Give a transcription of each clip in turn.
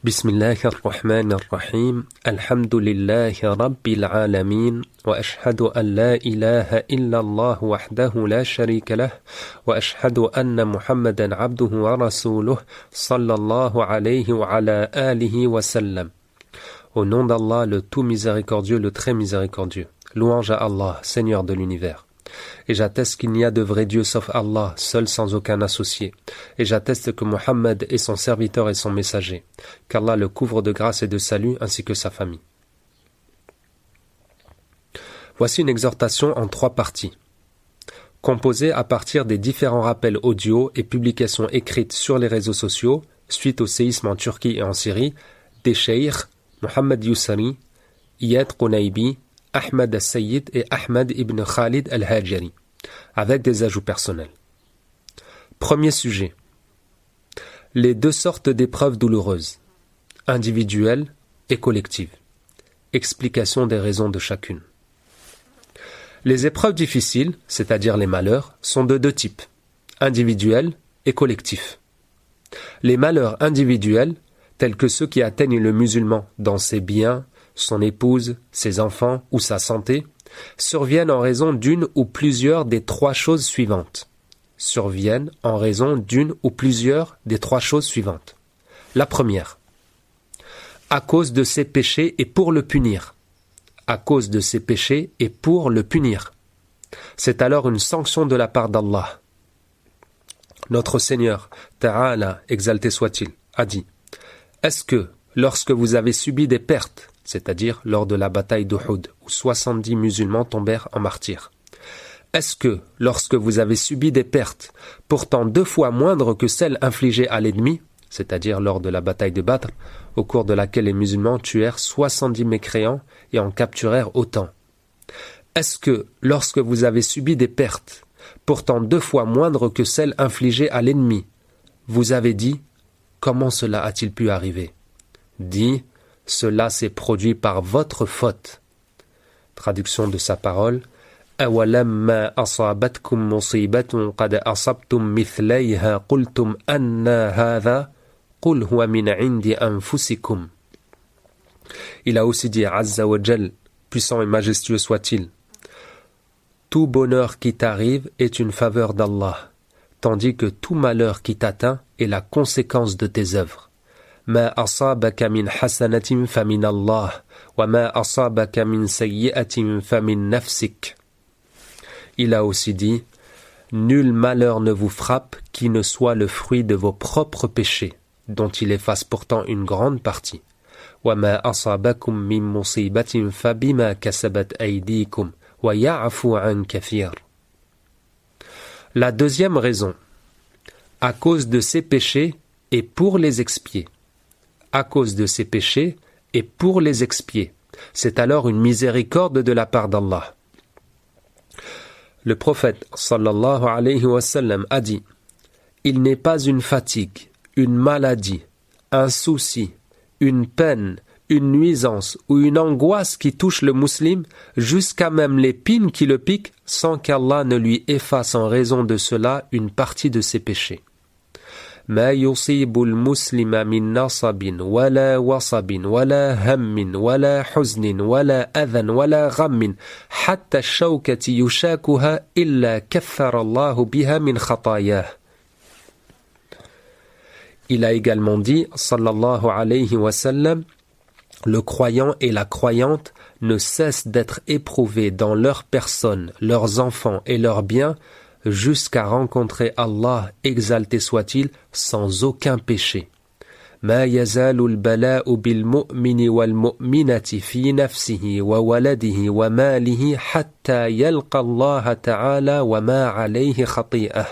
بسم الله الرحمن الرحيم الحمد لله رب العالمين وأشهد أن لا إله إلا الله وحده لا شريك له وأشهد أن محمدا عبده ورسوله صلى الله عليه وعلى آله وسلم. Au nom d'Allah, le tout miséricordieux, le très miséricordieux. Louange à Allah, Seigneur de l'univers. Et j'atteste qu'il n'y a de vrai Dieu sauf Allah, seul sans aucun associé. Et j'atteste que Mohammed est son serviteur et son messager. Qu'Allah le couvre de grâce et de salut, ainsi que sa famille. Voici une exhortation en 3 parties. Composée à partir des différents rappels audio et publications écrites sur les réseaux sociaux, suite au séisme en Turquie et en Syrie, des cheikh Mohammed Yousari, Iyad Qunaybi, Ahmed al-Sayyid et Ahmed ibn Khalid al-Hajari, avec des ajouts personnels. Premier sujet. Les 2 sortes d'épreuves douloureuses, individuelles et collectives. Explication des raisons de chacune. Les épreuves difficiles, c'est-à-dire les malheurs, sont de 2 types, individuels et collectifs. Les malheurs individuels, tels que ceux qui atteignent le musulman dans ses biens, son épouse, ses enfants ou sa santé, surviennent en raison d'une ou plusieurs des 3 choses suivantes. Surviennent en raison d'une ou plusieurs des 3 choses suivantes. La première, à cause de ses péchés et pour le punir. À cause de ses péchés et pour le punir. C'est alors une sanction de la part d'Allah. Notre Seigneur, Ta'ala, exalté soit-il, a dit: est-ce que, lorsque vous avez subi des pertes, c'est-à-dire lors de la bataille d'Uhud, où 70 musulmans tombèrent en martyrs. Est-ce que, lorsque vous avez subi des pertes, pourtant 2 fois moindres que celles infligées à l'ennemi, c'est-à-dire lors de la bataille de Badr, au cours de laquelle les musulmans tuèrent 70 mécréants et en capturèrent autant. Est-ce que, lorsque vous avez subi des pertes, pourtant 2 fois moindres que celles infligées à l'ennemi, vous avez dit: comment cela a-t-il pu arriver? Dit: cela s'est produit par votre faute. Traduction de sa parole: أَوَلَمَّا أَصَابَتْكُمْ مُصِيبَةٌ قَدْ أَصَبْتُمْ مِثْلَيْهَا قُلْتُمْ أَنَّ هَذَا قُلْ هُوَ مِنْ عِنْدِ أَنفُسِكُمْ. Il a aussi dit, Azza wa Jal, puissant et majestueux soit-il: tout bonheur qui t'arrive est une faveur d'Allah, tandis que tout malheur qui t'atteint est la conséquence de tes œuvres. ما أصابك من حسنة فمن الله وما أصابك من سيئة فمن نفسك. Il a aussi dit: nul malheur ne vous frappe qui ne soit le fruit de vos propres péchés, dont il efface pourtant une grande partie. وما أصابكم من مصيبة فبما كسبت أيديكم ويعفو عن كثير. La deuxième raison, à cause de ses péchés et pour les expier. À cause de ses péchés et pour les expier. C'est alors une miséricorde de la part d'Allah. Le prophète sallallahu alayhi wa sallam a dit: il n'est pas une fatigue, une maladie, un souci, une peine, une nuisance ou une angoisse qui touche le musulman, jusqu'à même l'épine qui le pique, sans qu'Allah ne lui efface en raison de cela une partie de ses péchés. ما يصيب المسلم من نصب ولا وصب ولا هم ولا حزن ولا أذى ولا غم حتى الشوكة يشاكها إلا كفر الله بها من خطاياه. Il a également dit, sallallahu alayhi wa sallam, le croyant et la croyante ne cessent d'être éprouvés dans leur personne, leurs enfants et leurs biens, jusqu'à rencontrer Allah, exalté soit-il, sans aucun péché. ما يزال البلاء بالمؤمن والمؤمنة في نفسه وولده وماله حتى يلقى الله تعالى وما عليه خطيئة.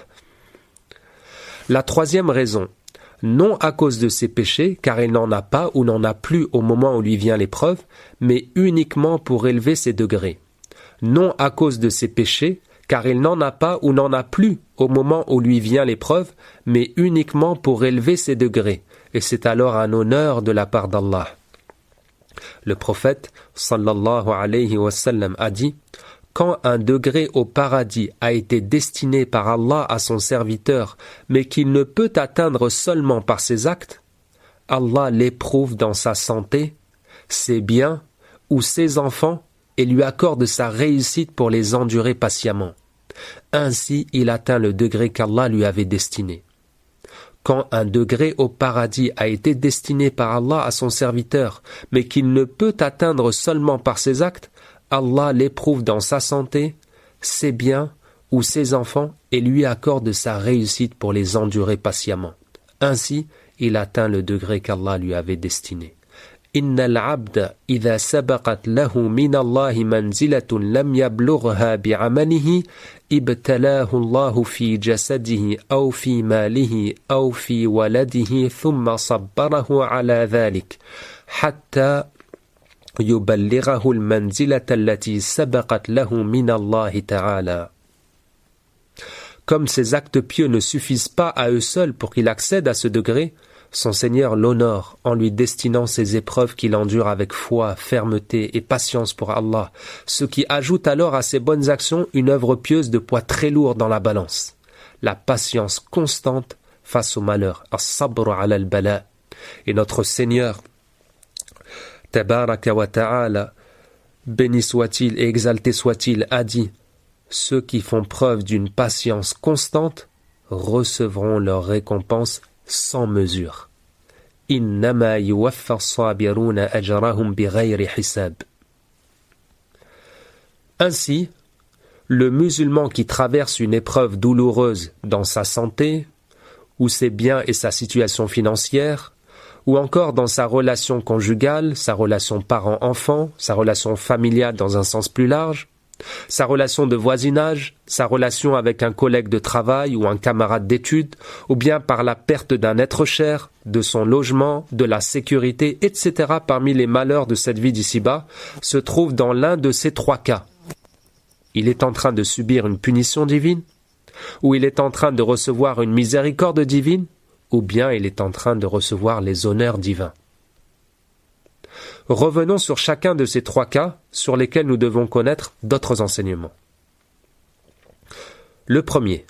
La troisième raison, non à cause de ses péchés, car il n'en a pas ou n'en a plus au moment où lui vient l'épreuve, mais uniquement pour élever ses degrés. Non à cause de ses péchés, car il n'en a pas ou n'en a plus au moment où lui vient l'épreuve, mais uniquement pour élever ses degrés, et c'est alors un honneur de la part d'Allah. Le prophète, sallallahu alayhi wa sallam, a dit: quand un degré au paradis a été destiné par Allah à son serviteur, mais qu'il ne peut atteindre seulement par ses actes, Allah l'éprouve dans sa santé, ses biens ou ses enfants et lui accorde sa réussite pour les endurer patiemment. Ainsi, il atteint le degré qu'Allah lui avait destiné. Quand un degré au paradis a été destiné par Allah à son serviteur, mais qu'il ne peut atteindre seulement par ses actes, Allah l'éprouve dans sa santé, ses biens ou ses enfants et lui accorde sa réussite pour les endurer patiemment. Ainsi, il atteint le degré qu'Allah lui avait destiné. إن العبد إذا سبقت له من الله منزلة لم يبلغها بعمله ابتلاه الله في جسده أو في ماله أو في ولده ثم صبره على ذلك حتى يبلغه المنزلة التي سبقت له من الله تعالى. Comme ces actes pieux ne suffisent pas à eux seuls pour qu'il accède à ce degré, son Seigneur l'honore en lui destinant ces épreuves qu'il endure avec foi, fermeté et patience pour Allah, ce qui ajoute alors à ses bonnes actions une œuvre pieuse de poids très lourd dans la balance. La patience constante face au malheur, as-sabr ala al-bala. Et notre Seigneur, Tabaraka wa ta'ala, béni soit-il et exalté soit-il, a dit: ceux qui font preuve d'une patience constante recevront leur récompense sans mesure. Innama yuwaffa as-sabiruna ajrahum bighayri hisab. Ainsi, le musulman qui traverse une épreuve douloureuse dans sa santé, ou ses biens et sa situation financière, ou encore dans sa relation conjugale, sa relation parent-enfant, sa relation familiale dans un sens plus large, sa relation de voisinage, sa relation avec un collègue de travail ou un camarade d'études, ou bien par la perte d'un être cher, de son logement, de la sécurité, etc. parmi les malheurs de cette vie d'ici-bas, se trouve dans l'un de ces trois cas. Il est en train de subir une punition divine, ou il est en train de recevoir une miséricorde divine, ou bien il est en train de recevoir les honneurs divins. Revenons sur chacun de ces trois cas sur lesquels nous devons connaître d'autres enseignements. Le premier,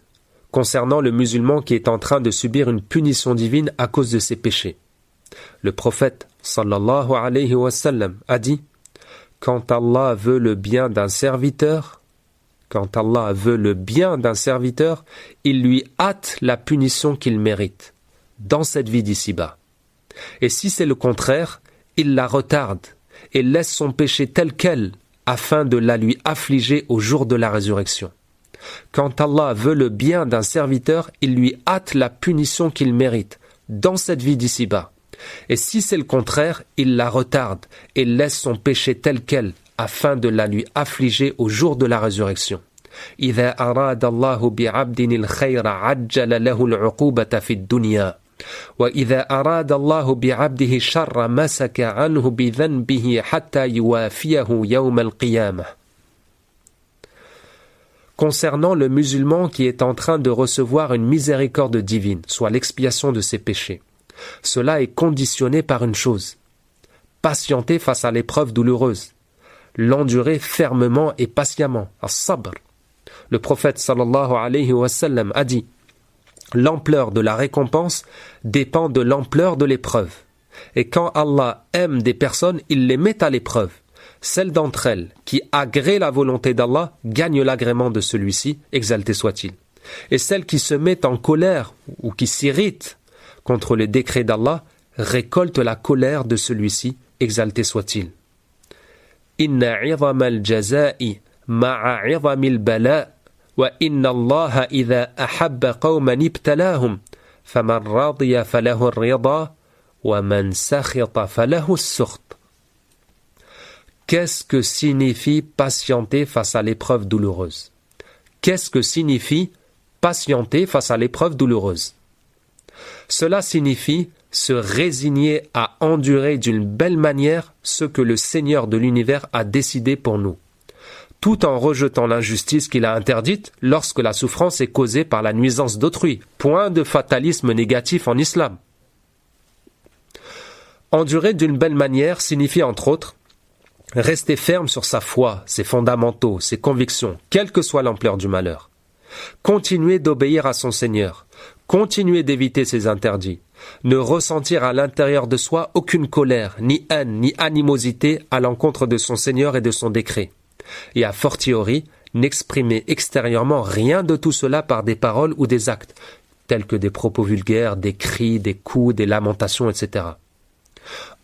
concernant le musulman qui est en train de subir une punition divine à cause de ses péchés. Le prophète sallallahu alayhi wa sallam a dit: quand Allah veut le bien d'un serviteur, il lui hâte la punition qu'il mérite dans cette vie d'ici-bas. Et si c'est le contraire, il la retarde et laisse son péché tel quel afin de la lui affliger au jour de la résurrection. Quand Allah veut le bien d'un serviteur, il lui hâte la punition qu'il mérite dans cette vie d'ici-bas. Et si c'est le contraire, il la retarde et laisse son péché tel quel afin de la lui affliger au jour de la résurrection. إذا أراد الله بعبد الخير عجل له العقوبة في الدنيا وإذا أراد الله بعبده الشر مسك عنه بذنبه حتى يوافيه يوم القيامة. Concernant le musulman qui est en train de recevoir une miséricorde divine, soit l'expiation de ses péchés, cela est conditionné par une chose: patienter face à l'épreuve douloureuse, l'endurer fermement et patiemment, as-sabr. Le prophète sallallahu alayhi wa sallam a dit: l'ampleur de la récompense dépend de l'ampleur de l'épreuve. Et quand Allah aime des personnes, il les met à l'épreuve. Celles d'entre elles qui agréent la volonté d'Allah gagnent l'agrément de celui-ci, exalté soit-il. Et celles qui se mettent en colère ou qui s'irritent contre les décrets d'Allah récoltent la colère de celui-ci, exalté soit-il. Inna 'idhama al-jaza'i ma'a 'idhami al-bala' wa inna Allah idha ahabba qawman ibtalahum faman radiya falahu ar-rida wa man sakhita falahu as-sukht. Qu'est-ce que signifie patienter face à l'épreuve douloureuse? Qu'est-ce que signifie patienter face à l'épreuve douloureuse? Cela signifie se résigner à endurer d'une belle manière ce que le Seigneur de l'univers a décidé pour nous, tout en rejetant l'injustice qu'il a interdite lorsque la souffrance est causée par la nuisance d'autrui. Point de fatalisme négatif en islam. Endurer d'une belle manière signifie entre autres rester ferme sur sa foi, ses fondamentaux, ses convictions, quelle que soit l'ampleur du malheur. Continuer d'obéir à son Seigneur, continuer d'éviter ses interdits, Ne ressentir à l'intérieur de soi aucune colère, ni haine, ni animosité à l'encontre de son Seigneur et de son décret. Et a fortiori, n'exprimer extérieurement rien de tout cela par des paroles ou des actes, tels que des propos vulgaires, des cris, des coups, des lamentations, etc.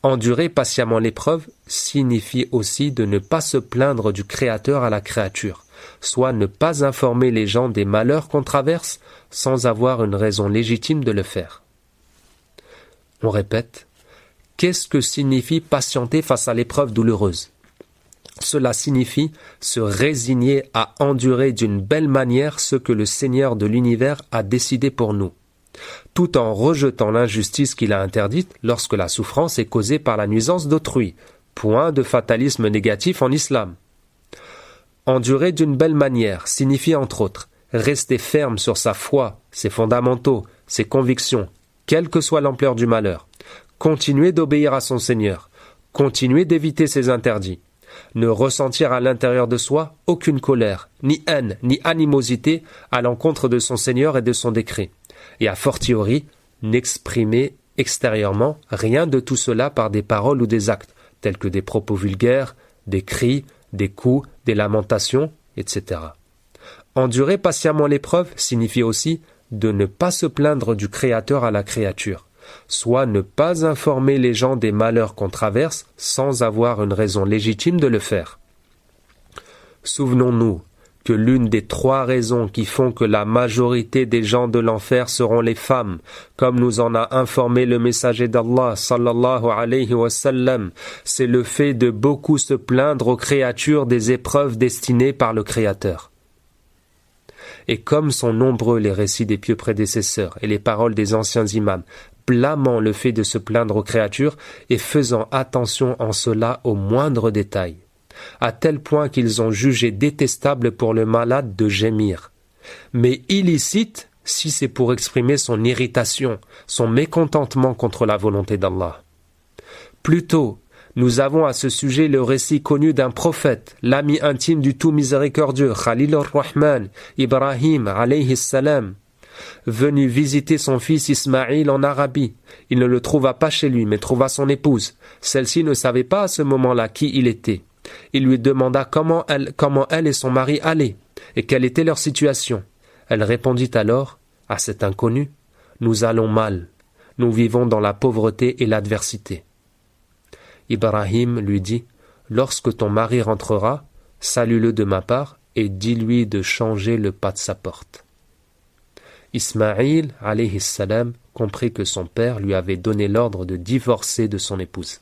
Endurer patiemment l'épreuve signifie aussi de ne pas se plaindre du Créateur à la créature, soit ne pas informer les gens des malheurs qu'on traverse sans avoir une raison légitime de le faire. On répète, qu'est-ce que signifie patienter face à l'épreuve douloureuse? Cela signifie se résigner à endurer d'une belle manière ce que le Seigneur de l'univers a décidé pour nous, tout en rejetant l'injustice qu'il a interdite lorsque la souffrance est causée par la nuisance d'autrui. Point de fatalisme négatif en islam. Endurer d'une belle manière signifie entre autres rester ferme sur sa foi, ses fondamentaux, ses convictions, quelle que soit l'ampleur du malheur, continuer d'obéir à son Seigneur, continuer d'éviter ses interdits, ne ressentir à l'intérieur de soi aucune colère, ni haine, ni animosité à l'encontre de son Seigneur et de son décret, et a fortiori, n'exprimer extérieurement rien de tout cela par des paroles ou des actes, tels que des propos vulgaires, des cris, des coups, des lamentations, etc. Endurer patiemment l'épreuve signifie aussi de ne pas se plaindre du Créateur à la créature, soit ne pas informer les gens des malheurs qu'on traverse sans avoir une raison légitime de le faire. Souvenons-nous que l'une des 3 raisons qui font que la majorité des gens de l'enfer seront les femmes, comme nous en a informé le messager d'Allah sallallahu alayhi wa sallam, c'est le fait de beaucoup se plaindre aux créatures des épreuves destinées par le Créateur. Et comme sont nombreux les récits des pieux prédécesseurs et les paroles des anciens imams, blâmant le fait de se plaindre aux créatures et faisant attention en cela aux moindres détails, à tel point qu'ils ont jugé détestable pour le malade de gémir, mais illicite si c'est pour exprimer son irritation, son mécontentement contre la volonté d'Allah. Plutôt, nous avons à ce sujet le récit connu d'un prophète, l'ami intime du tout miséricordieux, Khalil ar-Rahman, Ibrahim alayhi salam, venu visiter son fils Ismaïl en Arabie. Il ne le trouva pas chez lui, mais trouva son épouse. Celle-ci ne savait pas à ce moment-là qui il était. Il lui demanda comment elle et son mari allaient, et quelle était leur situation. Elle répondit alors à cet inconnu, « Nous allons mal, nous vivons dans la pauvreté et l'adversité. » Ibrahim lui dit, « Lorsque ton mari rentrera, salue-le de ma part et dis-lui de changer le pas de sa porte. » Ismaïl, alayhi salam, comprit que son père lui avait donné l'ordre de divorcer de son épouse.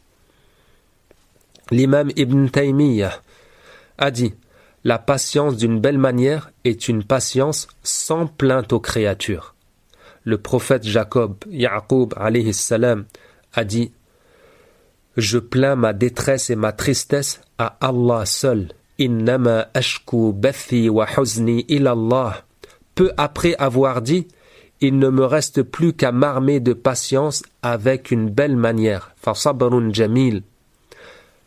L'imam Ibn Taymiyyah a dit « La patience d'une belle manière est une patience sans plainte aux créatures. » Le prophète Jacob, Ya'qub, alayhi salam, a dit « Je plains ma détresse et ma tristesse à Allah seul. Innama ashku bathi wa huzni ila Allah. » Peu après avoir dit « Il ne me reste plus qu'à m'armer de patience avec une belle manière. » Fasabrun jamil.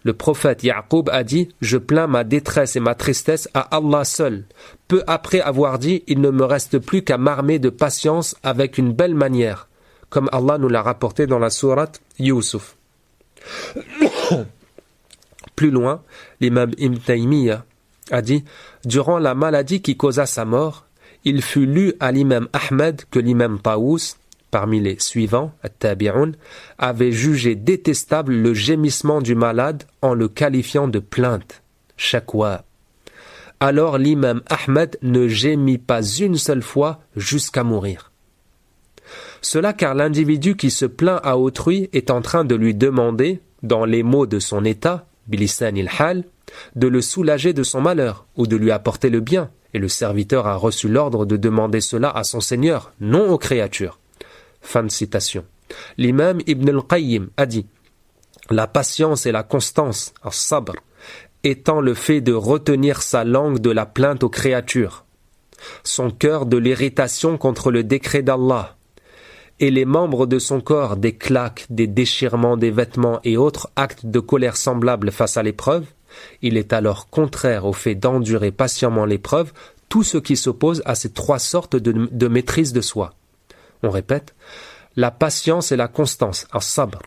Le prophète Ya'qub a dit « Je plains ma détresse et ma tristesse à Allah seul. » Peu après avoir dit « Il ne me reste plus qu'à m'armer de patience avec une belle manière. » Comme Allah nous l'a rapporté dans la sourate Yusuf. Plus loin, l'imam Ibn Taymiyyah a dit « Durant la maladie qui causa sa mort, il fut lu à l'imam Ahmed que l'imam Taous, parmi les suivants, at-Tabi'un, avait jugé détestable le gémissement du malade en le qualifiant de plainte, shakwa. Alors l'imam Ahmed ne gémit pas une seule fois jusqu'à mourir. Cela car l'individu qui se plaint à autrui est en train de lui demander, dans les mots de son état, bilisan il-hal, de le soulager de son malheur ou de lui apporter le bien, et le serviteur a reçu l'ordre de demander cela à son Seigneur, non aux créatures. Fin de citation. L'imam Ibn al-Qayyim a dit « La patience et la constance, as-sabr, étant le fait de retenir sa langue de la plainte aux créatures, son cœur de l'irritation contre le décret d'Allah, et les membres de son corps des claques, des déchirements des vêtements et autres actes de colère semblables face à l'épreuve, il est alors contraire au fait d'endurer patiemment l'épreuve tout ce qui s'oppose à ces 3 sortes de maîtrise de soi. On répète, La patience et la constance, as-sabr,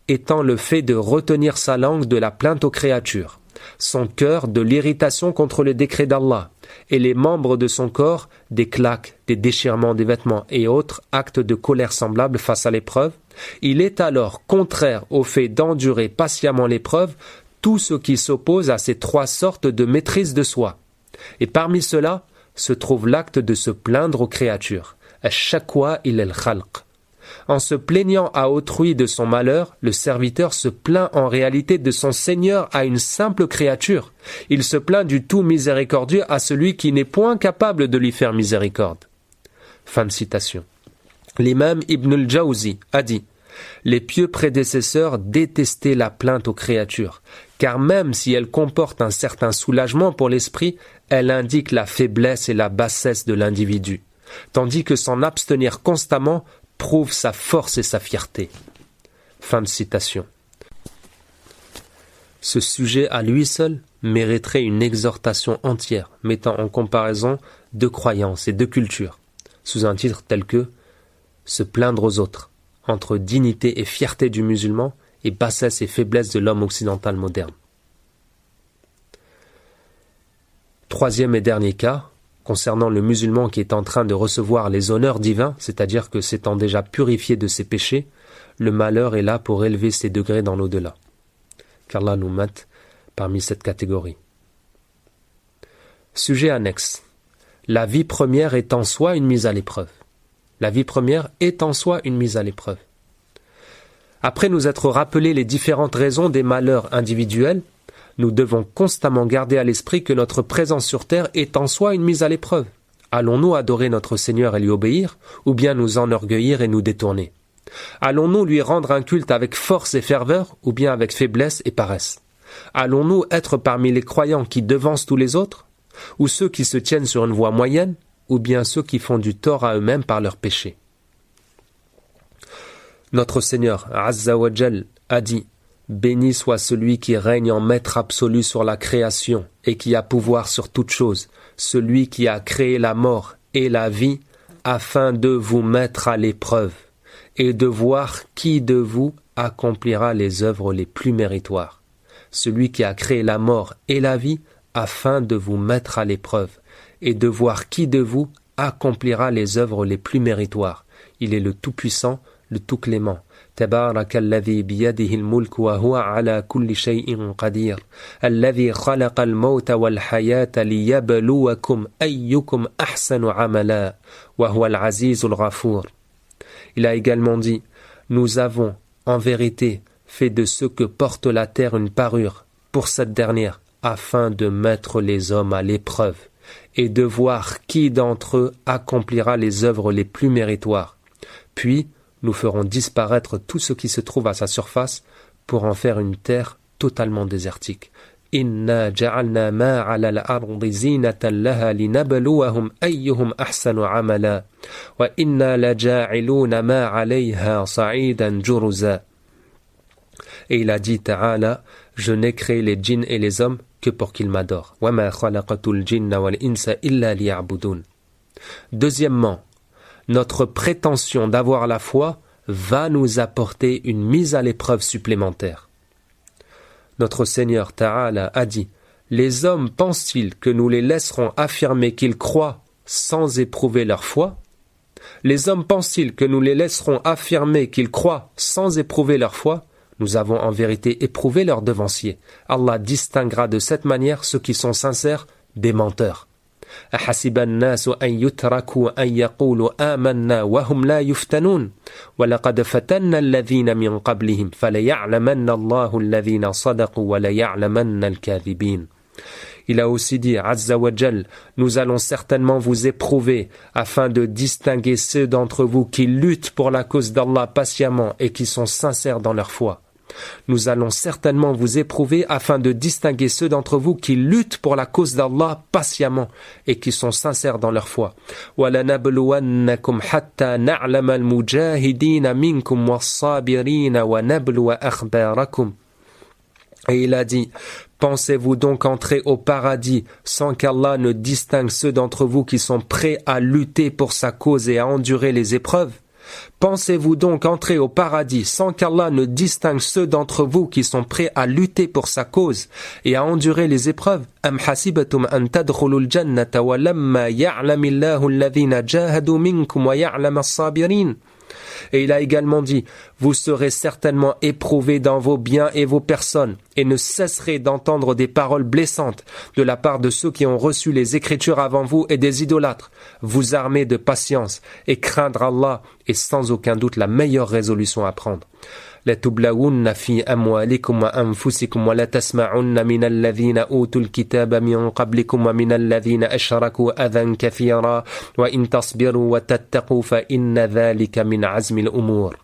étant le fait de retenir sa langue de la plainte aux créatures, son cœur de l'irritation contre le décret d'Allah, et les membres de son corps des claques, des déchirements des vêtements et autres actes de colère semblables face à l'épreuve, il est alors contraire au fait d'endurer patiemment l'épreuve tout ce qui s'oppose à ces trois sortes de maîtrise de soi. Et parmi cela se trouve l'acte de se plaindre aux créatures. Ash-shakwa ila al-khalq. En se plaignant à autrui de son malheur, le serviteur se plaint en réalité de son Seigneur à une simple créature. Il se plaint du tout miséricordieux à celui qui n'est point capable de lui faire miséricorde. Fin de citation. L'imam Ibn al-Jawzi a dit « Les pieux prédécesseurs détestaient la plainte aux créatures, car même si elle comporte un certain soulagement pour l'esprit, elle indique la faiblesse et la bassesse de l'individu, tandis que s'en abstenir constamment prouve sa force et sa fierté. » Fin de citation. Ce sujet à lui seul mériterait une exhortation entière, mettant en comparaison deux croyances et deux cultures, sous un titre tel que « Se plaindre aux autres », entre dignité et fierté du musulman et bassesse et faiblesse de l'homme occidental moderne. Troisième et dernier cas, concernant le musulman qui est en train de recevoir les honneurs divins, c'est-à-dire que s'étant déjà purifié de ses péchés, le malheur est là pour élever ses degrés dans l'au-delà. Qu'Allah nous mette parmi cette catégorie. Sujet annexe. La vie première est en soi une mise à l'épreuve. La vie première est en soi une mise à l'épreuve. Après nous être rappelé les différentes raisons des malheurs individuels, nous devons constamment garder à l'esprit que notre présence sur terre est en soi une mise à l'épreuve. Allons-nous adorer notre Seigneur et lui obéir, ou bien nous enorgueillir et nous détourner? Allons-nous lui rendre un culte avec force et ferveur, ou bien avec faiblesse et paresse? Allons-nous être parmi les croyants qui devancent tous les autres, ou ceux qui se tiennent sur une voie moyenne, ou bien ceux qui font du tort à eux-mêmes par leurs péchés? Notre Seigneur, Azza wa Jal, a dit « Béni soit celui qui règne en maître absolu sur la création et qui a pouvoir sur toute chose, celui qui a créé la mort et la vie, afin de vous mettre à l'épreuve et de voir qui de vous accomplira les œuvres les plus méritoires. Celui qui a créé la mort et la vie, afin de vous mettre à l'épreuve et de voir qui de vous accomplira les œuvres les plus méritoires. Il est le Tout-Puissant, le Tout-Clément. تبارك الذي بيده الملك وهو على كل شيء قدير الذي خلق الموت والحياة ليبلوكم أيكم أحسن عملا وهو العزيز الغفور. Il a également dit, nous avons, en vérité, fait de ce que porte la terre une parure pour cette dernière, afin de mettre les hommes à l'épreuve et de voir qui d'entre eux accomplira les œuvres les plus méritoires. Puis, nous ferons disparaître tout ce qui se trouve à sa surface pour en faire une terre totalement désertique. Inna ja'alna ma 'ala al-ardi zinatan laha linabluwahum ayyuhum ahsanu 'amala wa inna laja'iluna ma 'alayha sa'idan juruza. Et il a dit Ta'ala, je n'ai créé les djinns et les hommes que pour qu'ils m'adorent. Wa ma khalaqatul jinna wal insa illa liya'budun. Deuxièmement, notre prétention d'avoir la foi va nous apporter une mise à l'épreuve supplémentaire. Notre Seigneur Ta'ala a dit « Les hommes pensent-ils que nous les laisserons affirmer qu'ils croient sans éprouver leur foi? Les hommes pensent-ils que nous les laisserons affirmer qu'ils croient sans éprouver leur foi? Nous avons en vérité éprouvé leurs devanciers. Allah distinguera de cette manière ceux qui sont sincères des menteurs. أحسب الناس أن يتركوا أن يقولوا آمنا وهم لا يفتنون ولقد فتنا الذين من قبلهم فليعلمن الله الذين صدقوا وليعلمن الكاذبين. Il a aussi dit, Azza wa Jal, nous allons certainement vous éprouver afin de distinguer ceux d'entre vous qui luttent pour la cause d'Allah patiemment et qui sont sincères dans leur foi. Nous allons certainement vous éprouver afin de distinguer ceux d'entre vous qui luttent pour la cause d'Allah patiemment et qui sont sincères dans leur foi. وَلَنَبْلُوَنَّكُمْ حَتَّى نَعْلَمَ الْمُجَاهِدِينَ مِنْكُمْ وَالصَّابِرِينَ وَنَبْلُوَ أَخْبَارَكُمْ. Et il a dit, pensez-vous donc entrer au paradis sans qu'Allah ne distingue ceux d'entre vous qui sont prêts à lutter pour sa cause et à endurer les épreuves? Pensez-vous donc entrer au paradis sans qu'Allah ne distingue ceux d'entre vous qui sont prêts à lutter pour sa cause et à endurer les épreuves? Am hasibatum an tadkhulul jannata wa lamma ya'lamillahu alladhina jahadu minkum wa ya'lam as-sabirin. Et il a également dit, vous serez certainement éprouvés dans vos biens et vos personnes, et ne cesserez d'entendre des paroles blessantes de la part de ceux qui ont reçu les Écritures avant vous et des idolâtres. Vous armer de patience et craindre Allah est sans aucun doute la meilleure résolution à prendre. لتبلون في أموالكم وأنفسكم ولتسمعن من الذين أوتوا الكتاب من قبلكم ومن الذين أشركوا أذى كثيرا وإن تصبروا وتتقوا فإن ذلك من عزم الأمور.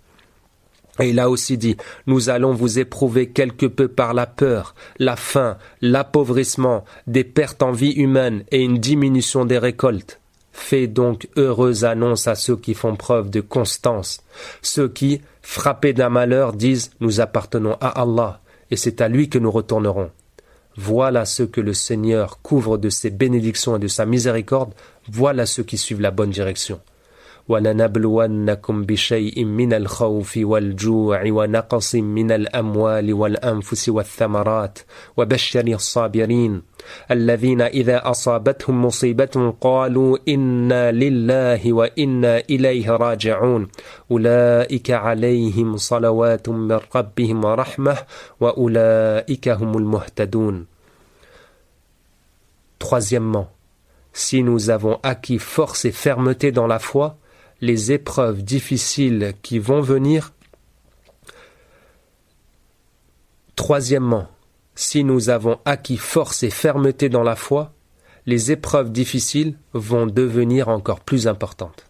Et il a aussi dit, nous allons vous éprouver quelque peu par la peur, la faim, l'appauvrissement, des pertes en vie humaine et une diminution des récoltes. Fais donc heureuse annonce à ceux qui font preuve de constance, ceux qui, frappés d'un malheur, disent « Nous appartenons à Allah, et c'est à lui que nous retournerons. » Voilà ceux que le Seigneur couvre de ses bénédictions et de sa miséricorde, voilà ceux qui suivent la bonne direction. وَلَنَبْلُوَنَّكُمْ بِشَيْءٍ مِّنَ الْخَوْفِ وَالْجُوعِ وَنَقْصٍ مِّنَ الْأَمْوَالِ وَالْأَنفُسِ وَالثَّمَرَاتِ وَبَشِّرِ الصَّابِرِينَ الَّذِينَ إِذَا أَصَابَتْهُم مُّصِيبَةٌ قَالُوا إِنَّا لِلَّهِ وَإِنَّا إِلَيْهِ رَاجِعُونَ أُولَئِكَ عَلَيْهِمْ صَلَوَاتٌ مِّن رَّبِّهِمْ وَرَحْمَةٌ وَأُولَئِكَ هُمُ الْمُهْتَدُونَ. Troisièmement, si nous avons acquis force et fermeté dans la foi, les épreuves difficiles qui vont venir. Troisièmement, si nous avons acquis force et fermeté dans la foi, les épreuves difficiles vont devenir encore plus importantes.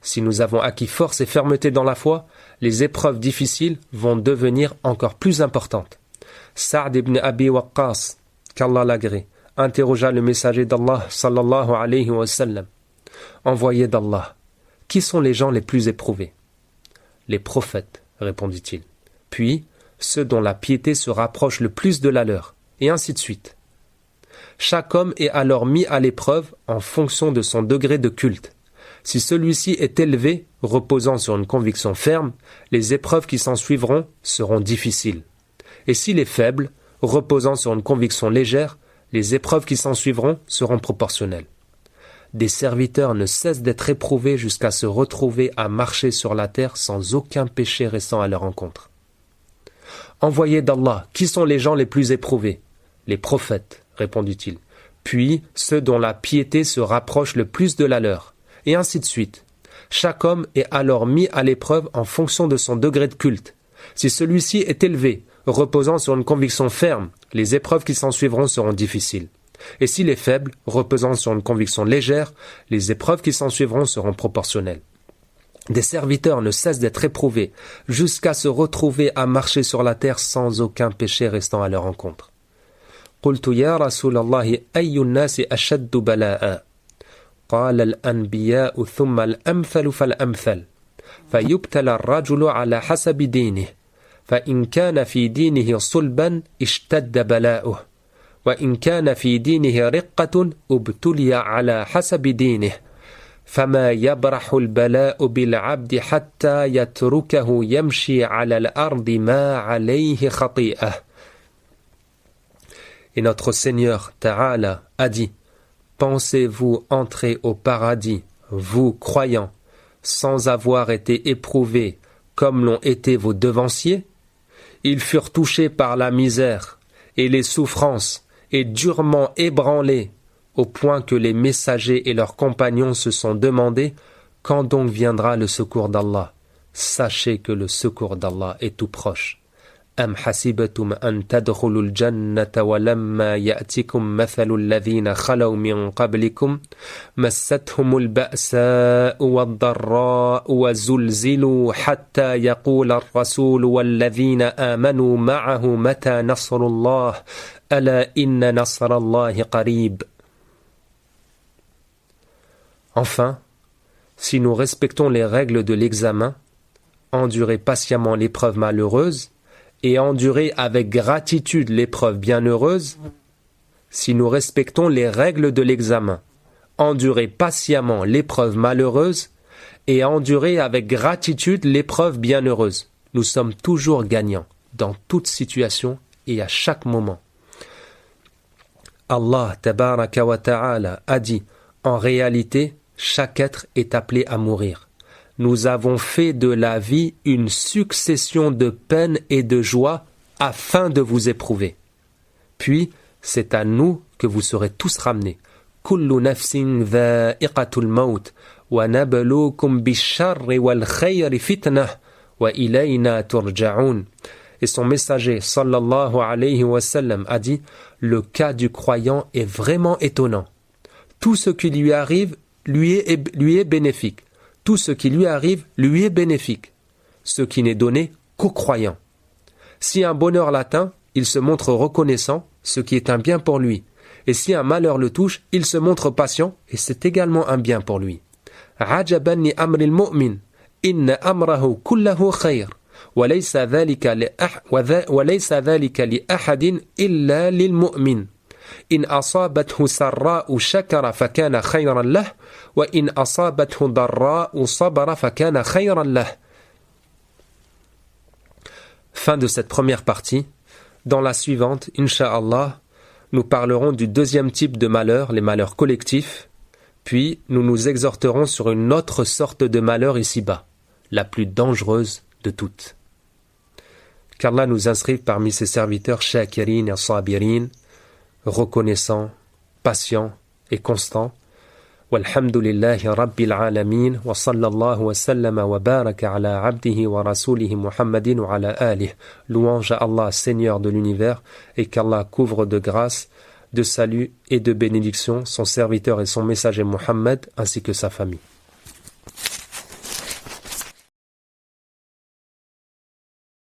Si nous avons acquis force et fermeté dans la foi, les épreuves difficiles vont devenir encore plus importantes. Sa'd ibn Abi Waqqas, qu'Allah l'agrée, interrogea le messager d'Allah sallallahu alayhi wa sallam. Envoyé d'Allah, qui sont les gens les plus éprouvés? Les prophètes, répondit-il. Puis, ceux dont la piété se rapproche le plus de la leur, et ainsi de suite. Chaque homme est alors mis à l'épreuve en fonction de son degré de culte. Si celui-ci est élevé, reposant sur une conviction ferme, les épreuves qui s'en suivront seront difficiles. Et s'il est faible, reposant sur une conviction légère, les épreuves qui s'en suivront seront proportionnelles. Des serviteurs ne cessent d'être éprouvés jusqu'à se retrouver à marcher sur la terre sans aucun péché restant à leur encontre. Envoyé d'Allah, qui sont les gens les plus éprouvés? Les prophètes, répondit-il. Puis ceux dont la piété se rapproche le plus de la leur, et ainsi de suite. Chaque homme est alors mis à l'épreuve en fonction de son degré de culte. Si celui-ci est élevé, reposant sur une conviction ferme, les épreuves qui s'en suivront seront difficiles. Et s'il est faible, reposant sur une conviction légère, les épreuves qui s'en suivront seront proportionnelles. Des serviteurs ne cessent d'être éprouvés jusqu'à se retrouver à marcher sur la terre sans aucun péché restant à leur encontre. قلت يا رسول الله أي الناس أشد بلاء قال الأنبياء ثم الأمثل فالأمثل فيبتلى الرجل على حسب دينه فإن كان في دينه صلبا اشتد بلاؤه وإن كان في دينه رقة ابتلي على حسب دينه فما يبرح البلاء بالعبد حتى يتركه يمشي على الأرض ما عليه خطيئة. Et notre Seigneur Ta'ala a dit, pensez-vous entrer au paradis, vous croyants, sans avoir été éprouvés comme l'ont été vos devanciers? Ils furent touchés par la misère et les souffrances et durement ébranlés, au point que les messagers et leurs compagnons se sont demandé quand donc viendra le secours d'Allah. Sachez que le secours d'Allah est tout proche. أم حسبتم أن تدخلوا الجنة ولما يأتكم مثل الذين خلوا من قبلكم مستهم البأساء والضراء وزلزلوا حتى يقول الرسول والذين آمنوا معه متى نصر الله ألا إن نصر الله قريب. Enfin, si nous respectons les règles de l'examen, endurez patiemment l'épreuve malheureuse et endurez avec gratitude l'épreuve bienheureuse, si nous respectons les règles de l'examen, endurez patiemment l'épreuve malheureuse et endurer avec gratitude l'épreuve bienheureuse. Nous sommes toujours gagnants, dans toute situation et à chaque moment. Allah tabaraka wa ta'ala a dit, en réalité, chaque être est appelé à mourir. Nous avons fait de la vie une succession de peines et de joies afin de vous éprouver. Puis, c'est à nous que vous serez tous ramenés. Kullu nafsin dha'iqatul maut wa nabluukum bish-sharri wal khayri fitnah wa ilayna turja'un. Et son messager sallallahu alayhi wa sallam a dit, le cas du croyant est vraiment étonnant. Tout ce qui lui arrive lui est bénéfique. Tout ce qui lui arrive lui est bénéfique. Ce qui n'est donné qu'aux croyants. Si un bonheur l'atteint, il se montre reconnaissant, ce qui est un bien pour lui. Et si un malheur le touche, il se montre patient, et c'est également un bien pour lui. Ajaban li amril mu'min, inna amrahu kullahu khayr, wa laysa dhalika li ahadin illa lil mu'min. إن أصابته سراء شكر فكان خيرا له وإن أصابته ضراء صبر فكان خيرا له. Fin de cette première partie. Dans la suivante, Inch'Allah, nous parlerons du deuxième type de malheur, les malheurs collectifs, puis nous nous exhorterons sur une autre sorte de malheur ici-bas, la plus dangereuse de toutes. Qu'Allah nous inscrive parmi ses serviteurs shakirin et sabirin, reconnaissant, patient et constant. Walhamdulillahi rabbil alamin wa sallallahu wa sallama wa baraka ala abdihi wa rasulihi Muhammadin wa ala alihi. Louange à Allah, Seigneur de l'univers, et qu'Allah couvre de grâce, de salut et de bénédiction son serviteur et son messager Muhammad ainsi que sa famille.